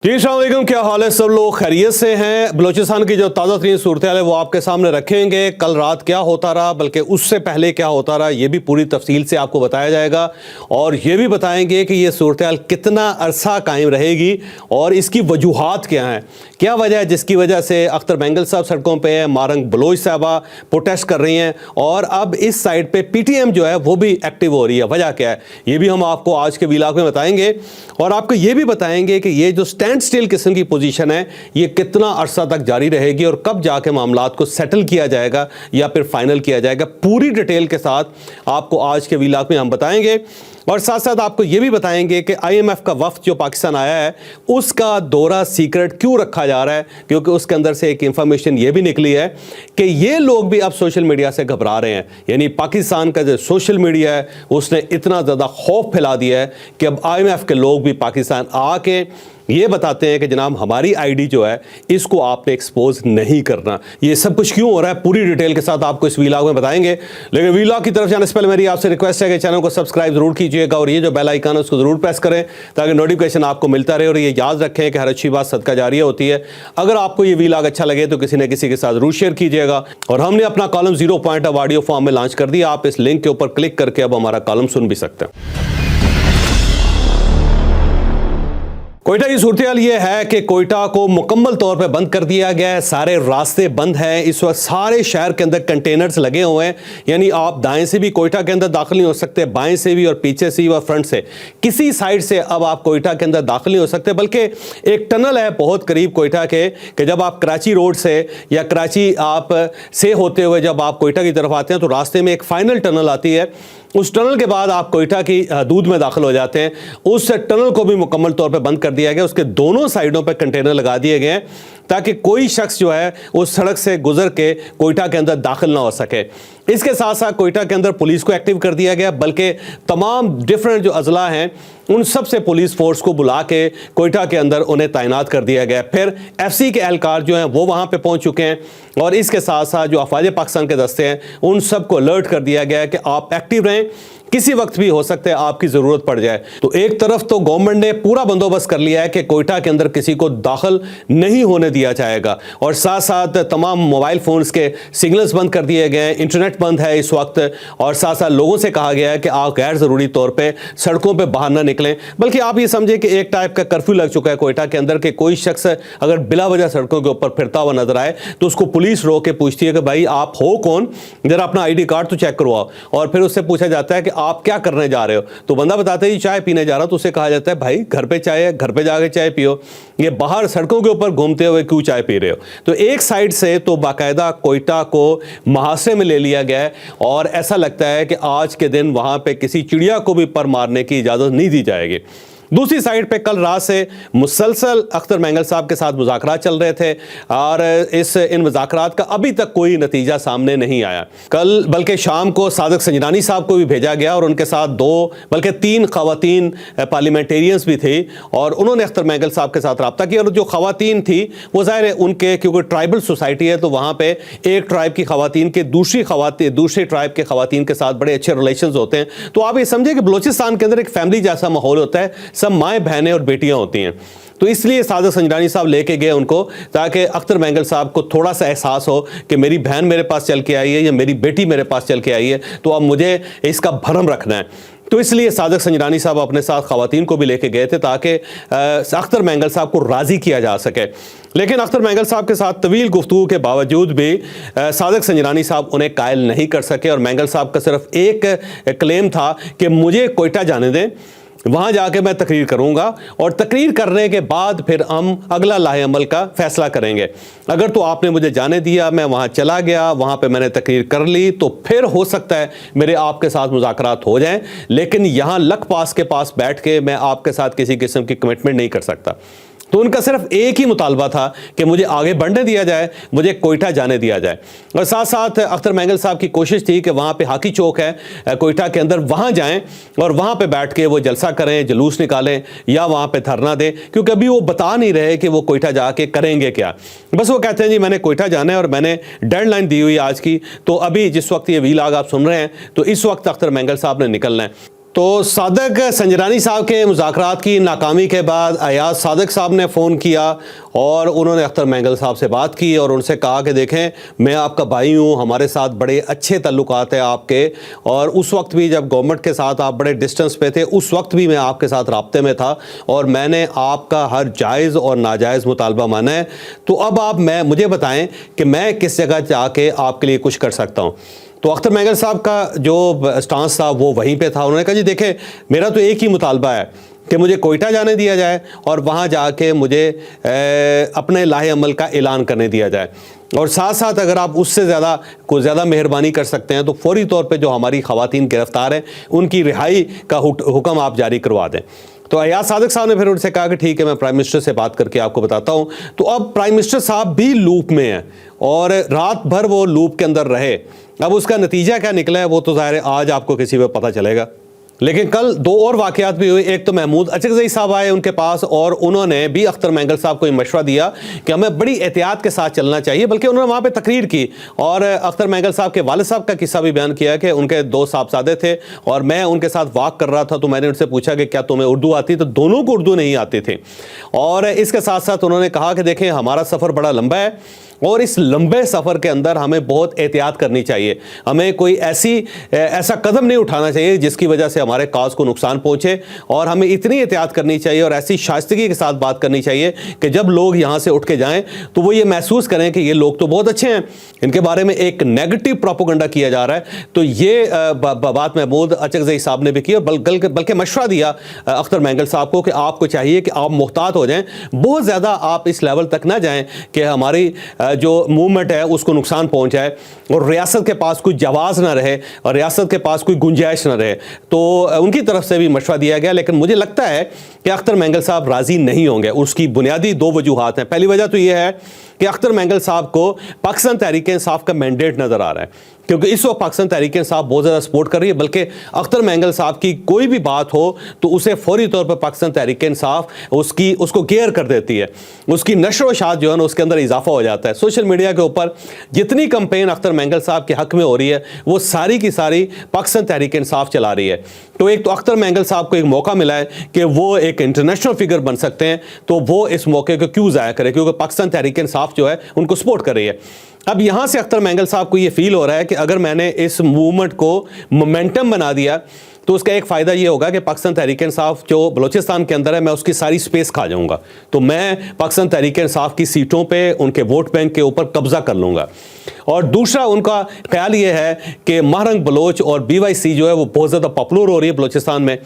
जी अस्सलाम वालेकुम, क्या हाल है? सब लोग खैरियत से हैं। बलूचिस्तान की जो ताज़ा तरीन सूरत है वो आपके सामने रखेंगे। कल रात क्या होता रहा, बल्कि उससे पहले क्या होता रहा, ये भी पूरी तफसील से आपको बताया जाएगा। और ये भी बताएंगे कि ये सूरत हाल कितना अरसा कायम रहेगी और इसकी वजूहात क्या हैं, क्या वजह है जिसकी वजह से अख्तर बेंगल साहब सड़कों पर हैं, मारंग बलोच साहबा प्रोटेस्ट कर रही हैं और अब इस साइड पर PTM जो है वो भी एक्टिव हो रही है। वजह क्या है ये भी हम आपको आज के व्लॉग में बताएंगे और आपको ये भी बताएंगे कि ये जो स्टैंड स्टिल किस्म की पोजीशन है ये कितना अरसा तक जारी रहेगी और कब जाके मामलात को सेटल किया जाएगा या फिर फाइनल किया जाएगा। पूरी डिटेल के साथ आपको आज के व्लॉग में हम बताएंगे और साथ साथ आपको ये भी बताएंगे कि IMF का वफ्द जो पाकिस्तान आया है उसका दौरा सीक्रेट क्यों रखा जा रहा है, क्योंकि उसके अंदर से एक इंफॉर्मेशन ये भी निकली है कि ये लोग भी अब सोशल मीडिया से घबरा रहे हैं। यानी पाकिस्तान का जो सोशल मीडिया है उसने इतना ज़्यादा खौफ फैला दिया है कि अब IMF के लोग भी पाकिस्तान आके ये बताते हैं कि जनाब हमारी ID जो है इसको आपने एक्सपोज नहीं करना। ये सब कुछ क्यों हो रहा है पूरी डिटेल के साथ आपको इस व्लॉग में बताएंगे। लेकिन व्लॉग की तरफ जाने से पहले मेरी आपसे रिक्वेस्ट है कि चैनल को सब्सक्राइब जरूर कीजिएगा और ये जो बेल आइकन है उसको जरूर प्रेस करें ताकि नोटिफिकेशन आपको मिलता रहे। और ये याद रखें कि हर अच्छी बात सदका जारिया होती है। अगर आपको ये व्लॉग अच्छा लगे तो किसी न किसी के साथ जरूर शेयर कीजिएगा। और हमने अपना कॉलम 0 पॉइंट अब ऑडियो फॉर्म में लॉन्च कर दिया। आप इस लिंक के ऊपर क्लिक करके अब हमारा कॉलम सुन भी सकते हैं। कोयटा की सूरत हाल ये है कि कोयटा को मुकम्मल तौर पे बंद कर दिया गया है। सारे रास्ते बंद हैं। इस वक्त सारे शहर के अंदर कंटेनर्स लगे हुए हैं। यानी आप दाएं से भी कोयटा के अंदर दाखिल नहीं हो सकते, बाएं से भी और पीछे से और फ्रंट से किसी साइड से अब आप कोयटा के अंदर दाखिल नहीं हो सकते। बल्कि एक टनल है बहुत करीब कोयटा के कि जब आप कराची रोड से या कराची आप से होते हुए जब आप कोयटा की तरफ आते हैं तो रास्ते में एक फाइनल टनल आती है। उस टनल के बाद आप कोयटा की हदूद में दाखिल हो जाते हैं। उस टनल को भी मुकम्मल तौर पे बंद कर दिया गया। उसके दोनों साइडों पे कंटेनर लगा दिए गए हैं ताकि कोई शख्स जो है उस सड़क से गुजर के कोयटा के अंदर दाखिल ना हो सके। इसके साथ साथ कोयटा के अंदर पुलिस को एक्टिव कर दिया गया, बल्कि तमाम डिफरेंट जो अजला हैं उन सब से पुलिस फोर्स को बुला के कोयटा के अंदर उन्हें तैनात कर दिया गया। फिर FC के एहलकार जो हैं वो वहाँ पे पहुँच चुके हैं और इसके साथ साथ जो अफवाज पाकिस्तान के दस्ते हैं उन सबको अलर्ट कर दिया गया है कि आप एक्टिव रहें, किसी वक्त भी हो सकता है आपकी ज़रूरत पड़ जाए। तो एक तरफ तो गवर्नमेंट ने पूरा बंदोबस्त कर लिया है कि कोयटा के अंदर किसी को दाखिल नहीं होने दिया जाएगा और साथ साथ तमाम मोबाइल फ़ोन्स के सिग्नल्स बंद कर दिए गए हैं, इंटरनेट बंद है इस वक्त और साथ साथ लोगों से कहा गया है कि आप गैर ज़रूरी तौर पर सड़कों पर बाहर ना निकलें। बल्कि आप ये समझें कि एक टाइप का कर्फ्यू लग चुका है कोयटा के अंदर कि कोई शख्स अगर बिला वजह सड़कों के ऊपर फिरता हुआ नजर आए तो उसको पुलिस रोक के पूछती है कि भाई आप हो कौन, जरा अपना ID कार्ड तो चेक करवाओ। और फिर उससे पूछा जाता है कि आप क्या करने जा रहे हो, तो बंदा बताता है चाय पीने जा रहा हूं। तो उसे कहा जाता है भाई घर पे चाय है, घर पे जाके चाय पियो, ये बाहर सड़कों के ऊपर घूमते हुए क्यों चाय पी रहे हो। तो एक साइड से तो बाकायदा कोयटा को मुहासरे में ले लिया गया है और ऐसा लगता है कि आज के दिन वहां पे किसी चिड़िया को भी पर मारने की इजाजत नहीं दी जाएगी। दूसरी साइड पे कल रात से मुसलसल अख्तर बेंगल साहब के साथ मुज़ाकरात चल रहे थे और इन मुज़ाकरात का अभी तक कोई नतीजा सामने नहीं आया। कल बल्कि शाम को सादिक संजरानी साहब को भी भेजा गया और उनके साथ 2 बल्कि 3 ख़वातीन पार्लियामेंटेरियंस भी थे और उन्होंने अख्तर बेंगल साहब के साथ रब्ता किया। और जो ख़वातीन थी वो ज़ाहिर है उनके, क्योंकि ट्राइबल सोसाइटी है तो वहाँ पर एक ट्राइब की ख़वातीन के दूसरे ट्राइब के ख़वातीन के साथ बड़े अच्छे रिलेशन होते हैं। तो आप ये समझे कि बलूचिस्तान के अंदर एक फैमिली जैसा माहौल होता है, सब माएँ बहनें और बेटियां होती हैं। तो इसलिए सादिक संजरानी साहब लेके गए उनको ताकि अख्तर बेंगल साहब को थोड़ा सा एहसास हो कि मेरी बहन मेरे पास चल के आई है या मेरी बेटी मेरे पास चल के आई है, तो अब मुझे इसका भरम रखना है। तो इसलिए सादिक संजरानी साहब अपने साथ ख़वातीन को भी लेके गए थे ताकि अख्तर बेंगल साहब को राज़ी किया जा सके। लेकिन अख्तर बेंगल साहब के साथ तवील गुफ्तगू के बावजूद भी सादिक संजरानी साहब उन्हें कायल नहीं कर सके और बेंगल साहब का सिर्फ एक क्लेम था कि मुझे कोयटा जाने दें, वहाँ जाके मैं तकरीर करूँगा और तकरीर करने के बाद फिर हम अगला लाहे अमल का फ़ैसला करेंगे। अगर तो आपने मुझे जाने दिया, मैं वहाँ चला गया, वहाँ पे मैंने तकरीर कर ली, तो फिर हो सकता है मेरे आपके साथ मुज़ाकरात हो जाएं, लेकिन यहाँ लक पास के पास बैठ के मैं आपके साथ किसी किस्म की कमिटमेंट नहीं कर सकता। तो उनका सिर्फ एक ही मुतालबा था कि मुझे आगे बढ़ने दिया जाए, मुझे कोयटा जाने दिया जाए। और साथ साथ अख्तर बेंगल साहब की कोशिश थी कि वहाँ पे हाकी चौक है कोयटा के अंदर, वहाँ जाएं और वहाँ पे बैठ के वो जलसा करें, जुलूस निकालें या वहाँ पे धरना दें, क्योंकि अभी वो बता नहीं रहे कि वो कोयटा जाके करेंगे क्या। बस वो कहते हैं जी मैंने कोयटा जाना है और मैंने डेडलाइन दी हुई आज की, तो अभी जिस वक्त ये व्लॉग आप सुन रहे हैं तो इस वक्त अख्तर बेंगल साहब ने निकलना है। تو صادق سنجرانی صاحب کے مذاکرات کی ناکامی کے بعد ایاز صادق صاحب نے فون کیا اور انہوں نے اختر مینگل صاحب سے بات کی اور ان سے کہا کہ دیکھیں میں آپ کا بھائی ہوں, ہمارے ساتھ بڑے اچھے تعلقات ہیں آپ کے, اور اس وقت بھی جب گورنمنٹ کے ساتھ آپ بڑے ڈسٹنس پہ تھے اس وقت بھی میں آپ کے ساتھ رابطے میں تھا اور میں نے آپ کا ہر جائز اور ناجائز مطالبہ مانا ہے. تو اب آپ مجھے بتائیں کہ میں کس جگہ جا کے آپ کے لیے کچھ کر سکتا ہوں. تو اختر مینگل صاحب کا جو سٹانس تھا وہ وہیں پہ تھا. انہوں نے کہا جی دیکھیں میرا تو ایک ہی مطالبہ ہے کہ مجھے کوئٹہ جانے دیا جائے اور وہاں جا کے مجھے اپنے لاہے عمل کا اعلان کرنے دیا جائے, اور ساتھ ساتھ اگر آپ اس سے زیادہ مہربانی کر سکتے ہیں تو فوری طور پہ جو ہماری خواتین گرفتار ہیں ان کی رہائی کا حکم آپ جاری کروا دیں. تو ایاز صادق صاحب نے پھر ان سے کہا کہ ٹھیک ہے میں پرائم منسٹر سے بات کر کے آپ کو بتاتا ہوں. تو اب پرائم منسٹر صاحب بھی لوپ میں ہیں اور رات بھر وہ لوپ کے اندر رہے. اب اس کا نتیجہ کیا نکلا ہے وہ تو ظاہر ہے آج آپ کو کسی پہ پتہ چلے گا. لیکن کل دو اور واقعات بھی ہوئے. ایک تو محمود اچکزئی صاحب آئے ان کے پاس اور انہوں نے بھی اختر مینگل صاحب کو یہ مشورہ دیا کہ ہمیں بڑی احتیاط کے ساتھ چلنا چاہیے, بلکہ انہوں نے وہاں پہ تقریر کی اور اختر مینگل صاحب کے والد صاحب کا قصہ بھی بیان کیا کہ ان کے دو صاحبزادے تھے اور میں ان کے ساتھ واک کر رہا تھا تو میں نے ان سے پوچھا کہ کیا تمہیں اردو آتی, تو دونوں کو اردو نہیں آتی تھی. اور اس کے ساتھ ساتھ انہوں نے کہا کہ دیکھیں ہمارا سفر بڑا لمبا ہے اور اس لمبے سفر کے اندر ہمیں بہت احتیاط کرنی چاہیے, ہمیں کوئی ایسا قدم نہیں اٹھانا چاہیے جس کی وجہ سے ہمارے کاز کو نقصان پہنچے, اور ہمیں اتنی احتیاط کرنی چاہیے اور ایسی شائستگی کے ساتھ بات کرنی چاہیے کہ جب لوگ یہاں سے اٹھ کے جائیں تو وہ یہ محسوس کریں کہ یہ لوگ تو بہت اچھے ہیں, ان کے بارے میں ایک نیگیٹو پروپیگنڈا کیا جا رہا ہے. تو یہ بات محمود اچکزئی صاحب نے بھی کی, بلکہ مشورہ دیا اختر مینگل صاحب کو کہ آپ کو چاہیے کہ آپ محتاط ہو جائیں, بہت زیادہ آپ اس لیول تک نہ جائیں کہ ہماری جو موومنٹ ہے اس کو نقصان پہنچ جائے اور ریاست کے پاس کوئی جواز نہ رہے اور ریاست کے پاس کوئی گنجائش نہ رہے. تو ان کی طرف سے بھی مشورہ دیا گیا, لیکن مجھے لگتا ہے کہ اختر مینگل صاحب راضی نہیں ہوں گے. اس کی بنیادی دو وجوہات ہیں. پہلی وجہ تو یہ ہے کہ اختر مینگل صاحب کو پاکستان تحریک انصاف کا مینڈیٹ نظر آ رہا ہے, کیونکہ اس وقت پاکستان تحریک انصاف بہت زیادہ سپورٹ کر رہی ہے, بلکہ اختر مینگل صاحب کی کوئی بھی بات ہو تو اسے فوری طور پر پاکستان تحریک انصاف اس کو گیئر کر دیتی ہے, اس کی نشر و اشاعت جو ہے نا اس کے اندر اضافہ ہو جاتا ہے. سوشل میڈیا کے اوپر جتنی کمپین اختر مینگل صاحب کے حق میں ہو رہی ہے وہ ساری کی ساری پاکستان تحریک انصاف چلا رہی ہے. تو ایک تو اختر مینگل صاحب کو ایک موقع ملا ہے کہ وہ ایک انٹرنیشنل فگر بن سکتے ہیں, تو وہ اس موقع کو کیوں ضائع کرے, کیونکہ پاکستان تحریک انصاف جو ہے ان کو سپورٹ کر رہی ہے. اب یہاں سے اختر مینگل صاحب کو یہ فیل ہو رہا ہے کہ اگر میں نے اس موومنٹ کو مومنٹم بنا دیا تو اس کا ایک فائدہ یہ ہوگا کہ پاکستان تحریک انصاف جو بلوچستان کے اندر ہے میں اس کی ساری سپیس کھا جاؤں گا, تو میں پاکستان تحریک انصاف کی سیٹوں پہ ان کے ووٹ بینک کے اوپر قبضہ کر لوں گا. اور دوسرا ان کا خیال یہ ہے کہ مہرنگ بلوچ اور BYC جو ہے وہ بہت زیادہ پاپولر ہو رہی ہے بلوچستان میں,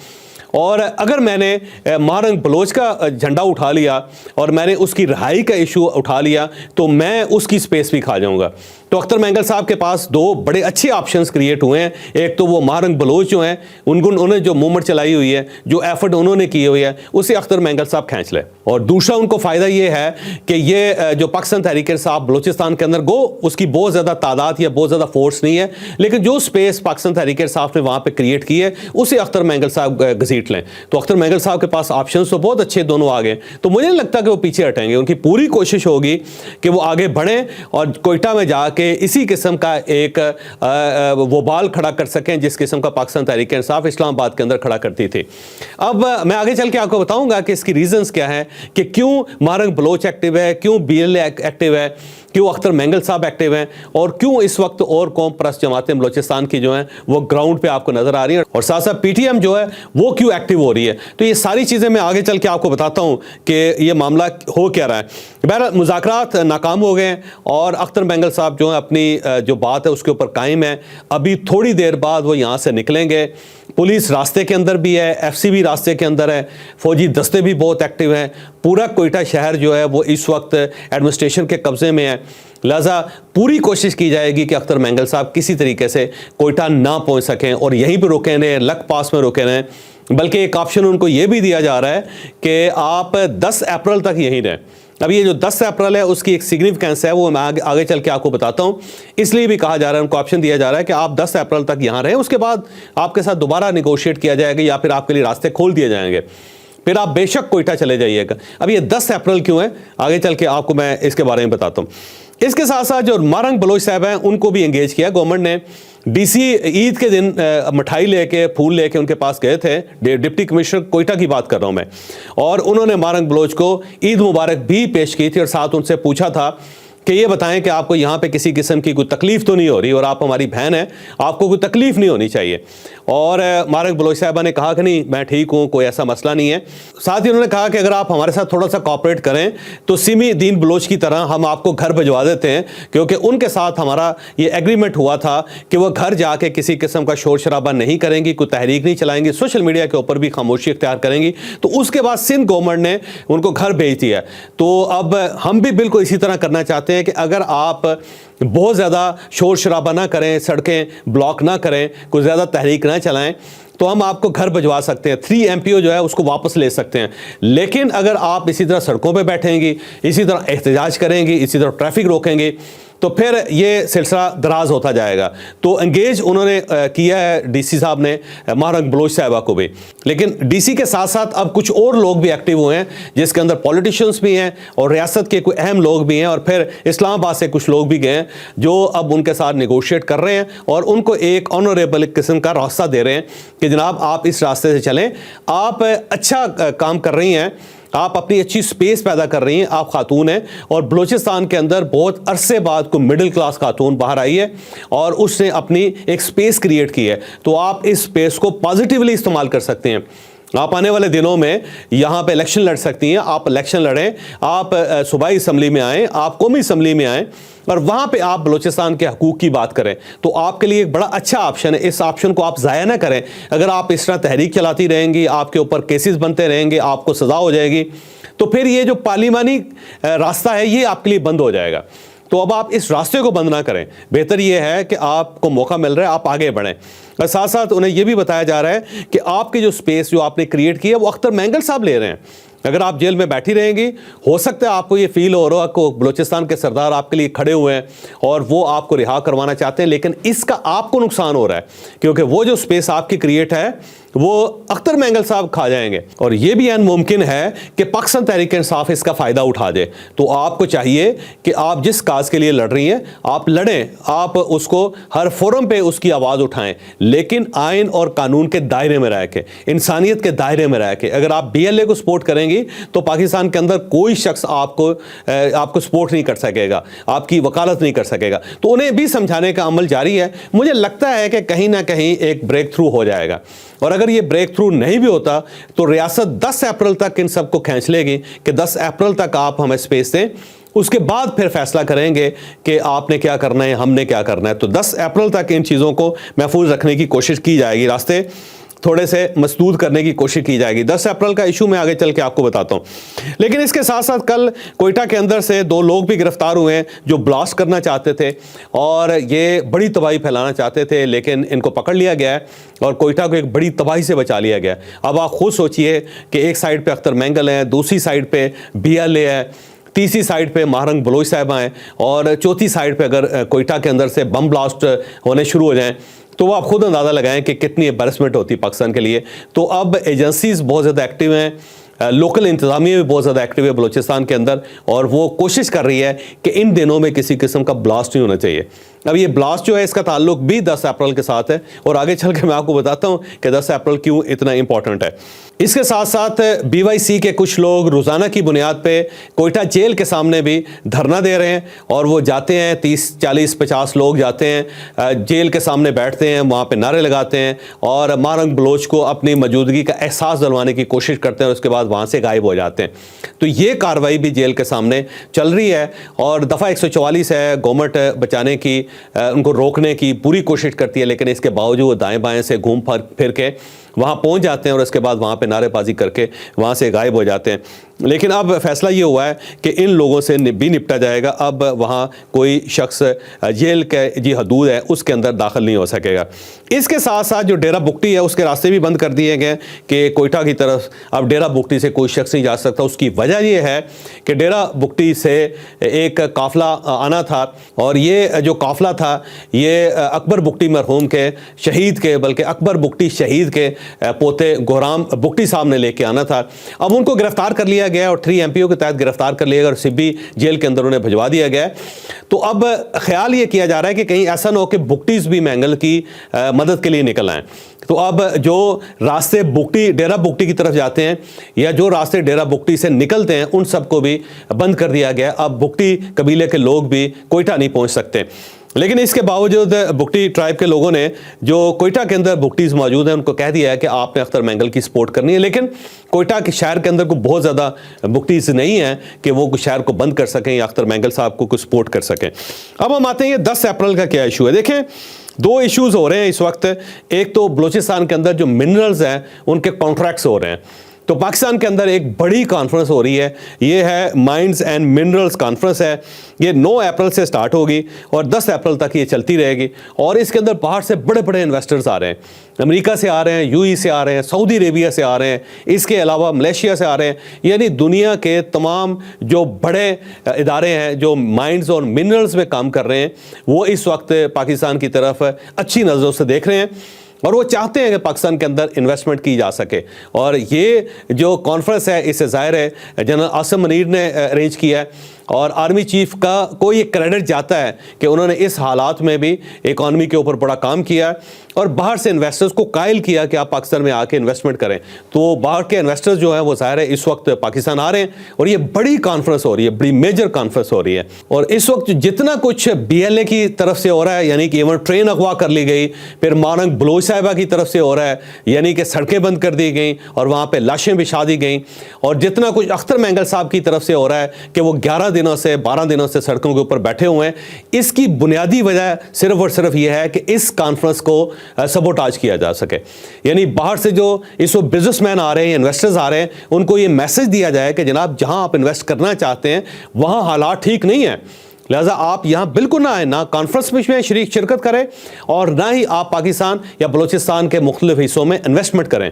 اور اگر میں نے مہرنگ بلوچ کا جھنڈا اٹھا لیا اور میں نے اس کی رہائی کا ایشو اٹھا لیا تو میں اس کی سپیس بھی کھا جاؤں گا. تو اختر مینگل صاحب کے پاس دو بڑے اچھے آپشنز کریٹ ہوئے ہیں. ایک تو وہ مہرنگ بلوچ جو ہیں انہوں نے جو موومنٹ چلائی ہوئی ہے, جو ایفرٹ انہوں نے کی ہوئی ہے, اسے اختر مینگل صاحب کھینچ لے. اور دوسرا ان کو فائدہ یہ ہے کہ یہ جو پاکستان تحریک انصاف بلوچستان کے اندر اس کی بہت زیادہ تعداد یا بہت زیادہ فورس نہیں ہے, لیکن جو سپیس پاکستان تحریک انصاف نے وہاں پہ کریٹ کی ہے اسے اختر مینگل صاحب گھسیٹ لیں. تو اختر مینگل صاحب کے پاس آپشنز تو بہت اچھے دونوں آگے, تو مجھے نہیں لگتا کہ وہ پیچھے ہٹیں گے. ان کی پوری کوشش ہوگی کہ وہ آگے بڑھیں اور کوئٹہ میں جا کے اسی قسم کا ایک وہ بال کھڑا کر سکیں جس قسم کا پاکستان تحریک انصاف اسلام آباد کے اندر کھڑا کرتی تھی. اب میں آگے چل کے آپ کو بتاؤں گا کہ اس کی ریزنز کیا ہیں کہ کیوں مہرنگ بلوچ ایکٹیو ہے, کیوں BLA ایکٹیو ہے, کیوں اختر مینگل صاحب ایکٹیو ہیں, اور کیوں اس وقت اور قوم پرست جماعتیں بلوچستان کی جو ہیں وہ گراؤنڈ پہ آپ کو نظر آ رہی ہیں, اور ساتھ ساتھ PTM جو ہے وہ کیوں ایکٹیو ہو رہی ہے. تو یہ ساری چیزیں میں آگے چل کے آپ کو بتاتا ہوں کہ یہ معاملہ ہو کیا رہا ہے. بہرحال مذاکرات ناکام ہو گئے ہیں اور اختر مینگل صاحب جو ہیں اپنی جو بات ہے اس کے اوپر قائم ہے. ابھی تھوڑی دیر بعد وہ یہاں سے نکلیں گے. پولیس راستے کے اندر بھی ہے, FC بھی راستے کے اندر ہے, فوجی دستے بھی بہت ایکٹیو ہیں. پورا کوئٹہ شہر جو ہے وہ اس وقت ایڈمنسٹریشن کے قبضے میں ہے. لہذا پوری کوشش کی جائے گی کہ اختر مینگل صاحب کسی طریقے سے کوئٹہ نہ پہنچ سکیں اور یہیں پہ رکے رہیں, لک پاس میں رکے رہیں. بلکہ ایک آپشن ان کو یہ بھی دیا جا رہا ہے کہ آپ 10 اپریل تک یہیں رہیں. اب یہ جو 10 اپریل ہے اس کی ایک سگنیفیکینس ہے, وہ میں آگے چل کے آپ کو بتاتا ہوں. اس لیے بھی کہا جا رہا ہے, ان کو آپشن دیا جا رہا ہے کہ آپ 10 اپریل تک یہاں رہیں, اس کے بعد آپ کے ساتھ دوبارہ نیگوشیٹ کیا جائے گا یا پھر آپ کے لیے راستے کھول دیے جائیں گے, پھر آپ بے شک کوئٹہ چلے جائیے گا. اب یہ 10 اپریل کیوں ہے, آگے چل کے آپ کو میں اس کے بارے میں بتاتا ہوں. इसके साथ साथ जो मारंग बलोच साहब हैं उनको भी एंगेज किया गवर्नमेंट ने। डीसी ईद के दिन मिठाई लेके फूल लेके उनके पास गए थे, डिप्टी कमिश्नर कोयटा की बात कर रहा हूं मैं, और उन्होंने मारंग बलोच को ईद मुबारक भी पेश की थी और साथ उनसे पूछा था कि ये बताएं कि आपको यहाँ पे किसी किस्म की कोई तकलीफ तो नहीं हो रही, और आप हमारी बहन हैं, आपको कोई तकलीफ नहीं होनी चाहिए। और मारंग बलोच साहबा ने कहा कि नहीं मैं ठीक हूँ, कोई ऐसा मसला नहीं है। साथ ही उन्होंने कहा कि अगर आप हमारे साथ थोड़ा सा कॉपरेट करें तो सिमी दीन बलोच की तरह हम आपको घर भिजवा देते हैं, क्योंकि उनके साथ हमारा ये एग्रीमेंट हुआ था कि वो घर जाके किसी किस्म का शोर शराबा नहीं करेंगी, कोई तहरीक नहीं चलाएंगी, सोशल मीडिया के ऊपर भी खामोशी इख्तियार करेंगी। तो उसके बाद सिंध गवर्नमेंट ने उनको घर भेज दिया। तो अब हम भी बिल्कुल इसी तरह करना चाहते हैं कि अगर आप बहुत ज़्यादा शोर शराबा ना करें, सड़कें ब्लॉक ना करें, कुछ ज़्यादा तहरीक ना चलाएं, तो हम आपको घर भिजवा सकते हैं, 3 MPO जो है उसको वापस ले सकते हैं। लेकिन अगर आप इसी तरह सड़कों पे बैठेंगी, इसी तरह एहतजाज करेंगी, इसी तरह ट्रैफिक रोकेंगे, तो फिर ये सिलसिला दराज होता जाएगा। तो एंगेज उन्होंने किया है डीसी साहब ने मारंग बलोच साहिबा को भी। लेकिन डीसी के साथ साथ अब कुछ और लोग भी एक्टिव हुए हैं, जिसके अंदर पॉलिटिशियंस भी हैं और रियासत के कोई अहम लोग भी हैं, और फिर इस्लामाबाद से कुछ लोग भी गए हैं जो अब उनके साथ निगोशिएट कर रहे हैं और उनको एक ऑनरेबल किस्म का रास्ता दे रहे हैं कि जनाब आप इस रास्ते से चलें, आप अच्छा काम कर रही हैं, आप अपनी अच्छी स्पेस पैदा कर रही हैं, आप खातून हैं, और बलूचिस्तान के अंदर बहुत अरसे बाद को मिडिल क्लास खातून बाहर आई है और उसने अपनी एक स्पेस क्रिएट की है। तो आप इस स्पेस को पॉजिटिवली इस्तेमाल कर सकते हैं। आप आने वाले दिनों में यहाँ पे इलेक्शन लड़ सकती हैं, आप इलेक्शन लड़ें, आप सूबाई असम्बली में आएँ, आप कौमी असम्बली में आएँ और वहाँ पे आप बलूचिस्तान के हकूक़ की बात करें, तो आपके लिए एक बड़ा अच्छा ऑप्शन है। इस ऑप्शन को आप ज़ाया ना करें। अगर आप इस तरह तहरीक चलाती रहेंगी, आपके ऊपर केसेस बनते रहेंगे, आपको सज़ा हो जाएगी, तो फिर ये जो पार्लिमानी रास्ता है ये आपके लिए बंद हो जाएगा। तो अब आप इस रास्ते को बंद ना करें, बेहतर ये है कि आपको मौका मिल रहा है, आप आगे बढ़ें। और साथ साथ उन्हें यह भी बताया जा रहा है कि आपकी जो स्पेस जो आपने क्रिएट की है वो अख्तर मैंगल साहब ले रहे हैं। अगर आप जेल में बैठी रहेंगी, हो सकता है आपको ये फील हो रहा है कि बलूचिस्तान के सरदार आपके लिए खड़े हुए हैं और वो आपको रिहा करवाना चाहते हैं, लेकिन इसका आपको नुकसान हो रहा है, क्योंकि वो जो स्पेस आपकी क्रिएट है वो अख्तर मैंगल साहब खा जाएंगे, और ये भी मुमकिन है कि पाकिस्तान तहरीक इंसाफ इसका फ़ायदा उठा दे। तो आपको चाहिए कि आप जिस काज के लिए लड़ रही हैं आप लड़ें, आप उसको हर फोरम पे उसकी आवाज़ उठाएं, लेकिन आइन और कानून के दायरे में रह के, इंसानियत के दायरे में रह के। अगर आप BLA को सपोर्ट करेंगी तो पाकिस्तान के अंदर कोई शख्स आपको सपोर्ट नहीं कर सकेगा, आपकी वकालत नहीं कर सकेगा। तो उन्हें भी समझाने का अमल जारी है। मुझे लगता है कि कहीं ना कहीं एक ब्रेक थ्रू हो जाएगा, और अगर ये ब्रेक थ्रू नहीं भी होता तो रियासत 10 अप्रैल तक इन सबको खींच लेगी कि 10 अप्रैल तक आप हमें स्पेस दें, उसके बाद फिर फैसला करेंगे कि आपने क्या करना है, हमने क्या करना है। तो 10 अप्रैल तक इन चीज़ों को महफूज रखने की कोशिश की जाएगी, रास्ते थोड़े से मसदूद करने की कोशिश की जाएगी। 10 अप्रैल का इशू मैं आगे चल के आपको बताता हूँ। लेकिन इसके साथ साथ कल कोयटा के अंदर से 2 लोग भी गिरफ्तार हुए हैं जो ब्लास्ट करना चाहते थे और ये बड़ी तबाही फैलाना चाहते थे, लेकिन इनको पकड़ लिया गया है और कोयटा को एक बड़ी तबाही से बचा लिया गया। अब आप खुद सोचिए कि एक साइड पर अख्तर मैंगल है, दूसरी साइड पर BLA है, तीसरी साइड पे मारंग बलोच साहिबा हैं, और चौथी साइड पे अगर कोयटा के अंदर से बम ब्लास्ट होने शुरू हो जाएं तो आप खुद अंदाज़ा लगाएं कि कितनी एम्बैरेसमेंट होती है पाकिस्तान के लिए। तो अब एजेंसीज बहुत ज़्यादा एक्टिव हैं, लोकल इंतज़ामिया भी बहुत ज़्यादा एक्टिव है बलूचिस्तान के अंदर, और वो कोशिश कर रही है कि इन दिनों में किसी किस्म का ब्लास्ट नहीं होना चाहिए। अब ये ब्लास्ट जो है इसका ताल्लुक भी 10 अप्रैल के साथ है, और आगे चल के मैं आपको बताता हूँ कि 10 अप्रैल क्यों इतना इंपॉर्टेंट है। इसके साथ साथ BYC के कुछ लोग रोज़ाना की बुनियाद पे कोयटा जेल के सामने भी धरना दे रहे हैं, और वो जाते हैं 30, 40, 50 लोग जाते हैं जेल के सामने, बैठते हैं वहाँ पे, नारे लगाते हैं और मारंग बलोच को अपनी मौजूदगी का एहसास दिलवाने की कोशिश करते हैं, और उसके बाद वहाँ से गायब हो जाते हैं। तो ये कार्रवाई भी जेल के सामने चल रही है, और दफ़ा 144 है, गवर्नमेंट बचाने की, उनको रोकने की पूरी कोशिश करती है, लेकिन इसके बावजूद दाएं बाएं से घूम फिर के वहाँ पहुँच जाते हैं और उसके बाद वहाँ पे नारेबाजी करके वहाँ से गायब हो जाते हैं। लेकिन अब फैसला ये हुआ है कि इन लोगों से भी निपटा जाएगा। अब वहाँ कोई शख्स जेल के जी हदूद है उसके अंदर दाखिल नहीं हो सकेगा। इसके साथ साथ जो डेरा बुगटी है उसके रास्ते भी बंद कर दिए गए कि कोयटा की तरफ अब डेरा बुगटी से कोई शख्स नहीं जा सकता। उसकी वजह ये है कि डेरा बुगटी से एक काफ़िला आना था, और ये जो काफ़िला था ये अकबर बुगटी मरहूम के शहीद के, बल्कि अकबर बुगटी शहीद के पोते गोराम बुगटी साहब ने लेके आना था। अब उनको गिरफ्तार कर लिया لیا گیا اور 3 MPO کے تحت گرفتار کر لیا گیا اور سبی جیل کے اندر انہیں بھجوا دیا گیا. تو اب خیال یہ کیا جا رہا ہے کہ کہیں ایسا نہ ہو کہ بگٹیز بھی مینگل کی مدد کے لیے نکل آئیں. تو اب جو راستے ڈیرہ بگٹی کی طرف جاتے ہیں یا جو راستے ڈیرہ بگٹی سے نکلتے ہیں ان سب کو بھی بند کر دیا گیا. اب بگٹی قبیلے کے لوگ بھی کوئٹہ نہیں پہنچ سکتے. لیکن اس کے باوجود بگٹی ٹرائب کے لوگوں نے جو کوئٹہ کے اندر بگٹیز موجود ہیں ان کو کہہ دیا ہے کہ آپ نے اختر مینگل کی سپورٹ کرنی ہے. لیکن کوئٹہ کے شہر کے اندر کو بہت زیادہ بگٹیز نہیں ہیں کہ وہ شہر کو بند کر سکیں یا اختر مینگل صاحب کو سپورٹ کر سکیں. اب ہم آتے ہیں یہ 10 اپریل کا کیا ایشو ہے. دیکھیں 2 ایشوز ہو رہے ہیں اس وقت. ایک تو بلوچستان کے اندر جو منرلز ہیں ان کے کانٹریکٹس ہو رہے ہیں. تو پاکستان کے اندر ایک بڑی کانفرنس ہو رہی ہے, یہ ہے مائنز اینڈ منرلز کانفرنس ہے. یہ 9 اپریل سے سٹارٹ ہوگی اور 10 اپریل تک یہ چلتی رہے گی. اور اس کے اندر باہر سے بڑے بڑے انویسٹرز آ رہے ہیں. امریکہ سے آ رہے ہیں, UAE سے آ رہے ہیں, سعودی عربیہ سے آ رہے ہیں, اس کے علاوہ ملیشیا سے آ رہے ہیں. یعنی دنیا کے تمام جو بڑے ادارے ہیں جو مائنز اور منرلز میں کام کر رہے ہیں وہ اس وقت پاکستان کی طرف اچھی نظروں سے دیکھ رہے ہیں اور وہ چاہتے ہیں کہ پاکستان کے اندر انویسٹمنٹ کی جا سکے. اور یہ جو کانفرنس ہے اسے ظاہر ہے جنرل عاصم منیر نے ارینج کیا ہے اور آرمی چیف کو یہ کریڈٹ جاتا ہے کہ انہوں نے اس حالات میں بھی اکانومی کے اوپر بڑا کام کیا ہے اور باہر سے انویسٹرز کو قائل کیا کہ آپ پاکستان میں آ کے انویسٹمنٹ کریں. تو باہر کے انویسٹرز جو ہیں وہ ظاہر ہے اس وقت پاکستان آ رہے ہیں اور یہ بڑی کانفرنس ہو رہی ہے, بڑی میجر کانفرنس ہو رہی ہے. اور اس وقت جتنا کچھ BLA کی طرف سے ہو رہا ہے, یعنی کہ ایون ٹرین اغوا کر لی گئی, پھر ماننگ بلوچ صاحبہ کی طرف سے ہو رہا ہے, یعنی کہ سڑکیں بند کر دی گئیں اور وہاں پہ لاشیں بچھا دی گئیں, اور جتنا کچھ اختر مینگل صاحب کی طرف سے ہو رہا ہے کہ وہ 11 دنوں سے 12 دنوں سے سڑکوں کے اوپر بیٹھے ہوئے ہیں, اس کی بنیادی وجہ صرف اور صرف یہ ہے کہ اس کانفرنس کو سبوٹاج کیا جا سکے. یعنی باہر سے جو اس وقت بزنس مین آ رہے ہیں, انویسٹرز آ رہے ہیں, ان کو یہ میسج دیا جائے کہ جناب جہاں آپ انویسٹ کرنا چاہتے ہیں وہاں حالات ٹھیک نہیں ہیں, لہٰذا آپ یہاں بالکل نہ آئیں, نہ کانفرنس میں شرکت کریں اور نہ ہی آپ پاکستان یا بلوچستان کے مختلف حصوں میں انویسٹمنٹ کریں.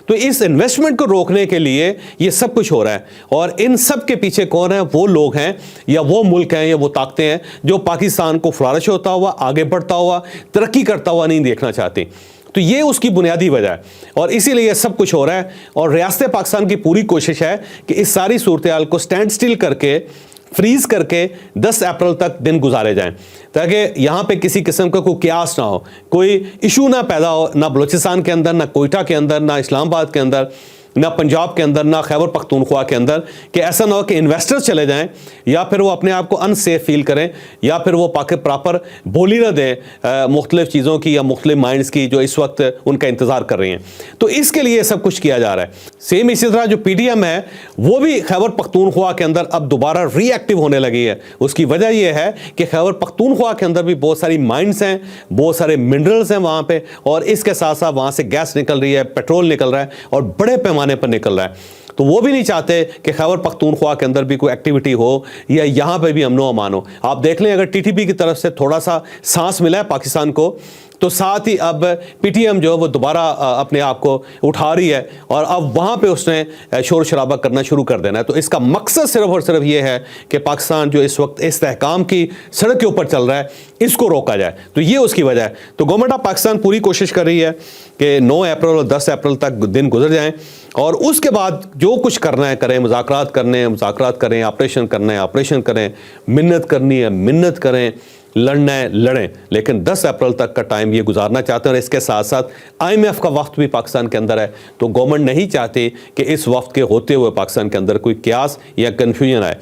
تو اس انویسٹمنٹ کو روکنے کے لیے یہ سب کچھ ہو رہا ہے اور ان سب کے پیچھے کون ہیں؟ وہ لوگ ہیں یا وہ ملک ہیں یا وہ طاقتیں ہیں جو پاکستان کو فلورش ہوتا ہوا, آگے بڑھتا ہوا, ترقی کرتا ہوا نہیں دیکھنا چاہتی. تو یہ اس کی بنیادی وجہ ہے اور اسی لیے یہ سب کچھ ہو رہا ہے. اور ریاست پاکستان کی پوری کوشش ہے کہ اس ساری صورتحال کو سٹینڈ سٹل کر کے, فریز کر کے 10 اپریل تک دن گزارے جائیں تاکہ یہاں پہ کسی قسم کا کوئی قیاس نہ ہو, کوئی ایشو نہ پیدا ہو, نہ بلوچستان کے اندر, نہ کوئٹہ کے اندر, نہ اسلام آباد کے اندر, نہ پنجاب کے اندر, نہ خیبر پختونخوا کے اندر, کہ ایسا نہ ہو کہ انویسٹرز چلے جائیں یا پھر وہ اپنے آپ کو ان سیف فیل کریں یا پھر وہ پراپر بولی نہ دیں مختلف چیزوں کی یا مختلف مائنڈز کی جو اس وقت ان کا انتظار کر رہی ہیں. تو اس کے لیے سب کچھ کیا جا رہا ہے. سیم اسی طرح جو PTM ہے وہ بھی خیبر پختونخوا کے اندر اب دوبارہ ری ایکٹیو ہونے لگی ہے. اس کی وجہ یہ ہے کہ خیبر پختونخوا کے اندر بھی بہت ساری مائنڈز ہیں, بہت سارے منرلز ہیں وہاں پہ, اور اس کے ساتھ ساتھ وہاں سے گیس نکل رہی ہے, پیٹرول نکل رہا ہے اور بڑے پیمانے پر نکل رہا ہے. تو وہ بھی نہیں چاہتے کہ خیبر پختونخوا کے اندر بھی کوئی ایکٹیویٹی ہو یا یہاں پہ بھی امن و امان ہو. آپ دیکھ لیں اگر TTP کی طرف سے تھوڑا سا سانس ملا ہے پاکستان کو تو ساتھ ہی اب PTM جو ہے وہ دوبارہ اپنے آپ کو اٹھا رہی ہے اور اب وہاں پہ اس نے شور شرابہ کرنا شروع کر دینا ہے. تو اس کا مقصد صرف اور صرف یہ ہے کہ پاکستان جو اس وقت استحکام کی سڑک کے اوپر چل رہا ہے اس کو روکا جائے. تو یہ اس کی وجہ ہے. تو گورنمنٹ آف پاکستان پوری کوشش کر رہی ہے کہ 9 اپریل اور 10 اپریل تک دن گزر جائیں اور اس کے بعد جو کچھ کرنا ہے کریں, مذاکرات کریں, آپریشن کرنا ہے آپریشن کریں, منت کرنی ہے منت کریں, لڑنا ہے لڑیں, لیکن 10 اپریل تک کا ٹائم یہ گزارنا چاہتے ہیں. اور اس کے ساتھ ساتھ IMF کا وفد بھی پاکستان کے اندر ہے. تو گورنمنٹ نہیں چاہتی کہ اس وفد کے ہوتے ہوئے پاکستان کے اندر کوئی قیاس یا کنفیوژن آئے.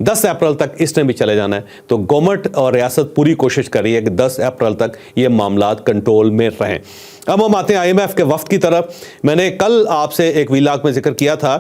10 اپریل تک اس نے بھی چلے جانا ہے. تو گورنمنٹ اور ریاست پوری کوشش کر رہی ہے کہ 10 اپریل تک یہ معاملات کنٹرول میں رہیں. اب ہم آتے ہیں IMF کے وفد کی طرف. میں نے کل آپ سے ایک ویلاگ میں ذکر کیا تھا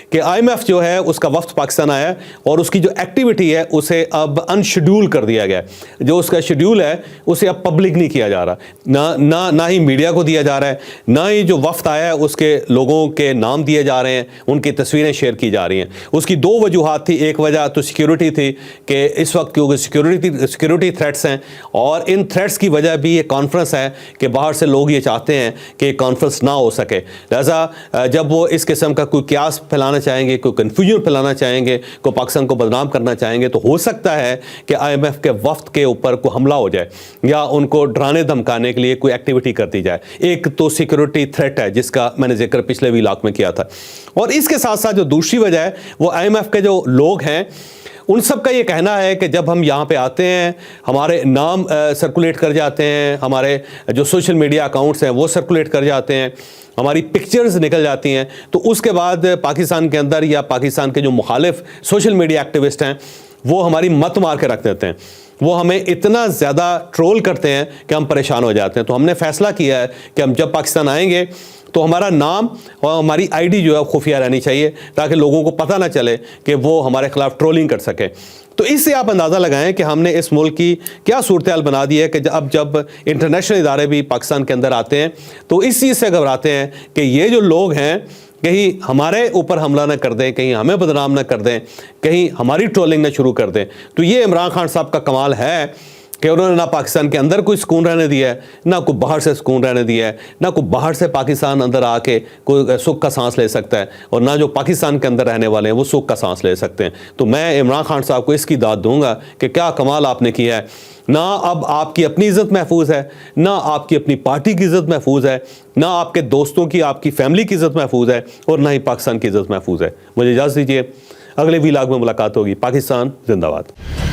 کہ IMF جو ہے اس کا وفد پاکستان آیا اور اس کی جو ایکٹیویٹی ہے اسے اب ان شیڈول کر دیا گیا. جو اس کا شیڈول ہے اسے اب پبلک نہیں کیا جا رہا, نہ ہی میڈیا کو دیا جا رہا ہے, نہ ہی جو وفد آیا ہے اس کے لوگوں کے نام دیے جا رہے ہیں, ان کی تصویریں شیئر کی جا رہی ہیں. اس کی 2 وجوہات تھی. ایک وجہ تو सिक्योरिटी थी कि इस वक्त क्योंकि सिक्योरिटी थ्रेट्स हैं और इन थ्रेट्स की वजह भी ये कॉन्फ्रेंस है कि बाहर से लोग ये चाहते हैं कि कॉन्फ्रेंस ना हो सके। लिहाजा जब वो इस किस्म का कोई क्यास फैलाना चाहेंगे, कोई कन्फ्यूजन फैलाना चाहेंगे, कोई पाकिस्तान को बदनाम करना चाहेंगे, तो हो सकता है कि IMF के वफ्द के ऊपर कोई हमला हो जाए या उनको डराने धमकाने के लिए कोई एक्टिविटी कर दी जाए। एक तो सिक्योरिटी थ्रेट है जिसका मैंने जिक्र पिछले व्लॉग में किया था, और इसके साथ साथ जो दूसरी वजह है वो IMF के जो लोग हैं उन सब का ये कहना है कि जब हम यहाँ पे आते हैं हमारे नाम सर्कुलेट कर जाते हैं, हमारे जो सोशल मीडिया अकाउंट्स हैं वो सर्कुलेट कर जाते हैं, हमारी पिक्चर्स निकल जाती हैं, तो उसके बाद पाकिस्तान के अंदर या पाकिस्तान के जो मुखालिफ सोशल मीडिया एक्टिविस्ट हैं वो हमारी मत मार के रख देते हैं, वो हमें इतना ज़्यादा ट्रोल करते हैं कि हम परेशान हो जाते हैं। तो हमने फ़ैसला किया है कि हम जब पाकिस्तान आएंगे तो हमारा नाम और हमारी आईडी जो है खुफिया रहनी चाहिए ताकि लोगों को पता ना चले कि वो हमारे ख़िलाफ़ ट्रोलिंग कर सके। तो इससे आप अंदाज़ा लगाएं कि हमने इस मुल्क की क्या सूरत हाल बना दी है कि अब जब इंटरनेशनल इदारे भी पाकिस्तान के अंदर आते हैं तो इस चीज़ से घबराते हैं कि ये जो लोग हैं कहीं हमारे ऊपर हमला ना कर दें, कहीं हमें बदनाम ना कर दें, कहीं हमारी ट्रोलिंग ना शुरू कर दें। तो ये इमरान खान साहब का कमाल है कि उन्होंने ना पाकिस्तान के अंदर कोई सुकून रहने दिया है, ना कोई बाहर से सुकून रहने दिया है, ना कोई बाहर से पाकिस्तान अंदर आके कोई सुख का सांस ले सकता है, और ना जो पाकिस्तान के अंदर रहने वाले हैं वो सुख का सांस ले सकते हैं। तो मैं इमरान खान साहब को इसकी दाद दूंगा कि क्या कमाल आपने किया है। ना अब आपकी अपनी इज़्ज़त महफूज है, ना आपकी अपनी पार्टी की इज़्ज़त महफूज है, ना आपके दोस्तों की, आपकी फैमिली की इज़्ज़त महफूज है, और ना ही पाकिस्तान की इज़्ज़त महफूज है। मुझे इजाज़त दीजिए, अगले व्लॉग में मुलाकात होगी। पाकिस्तान जिंदाबाद।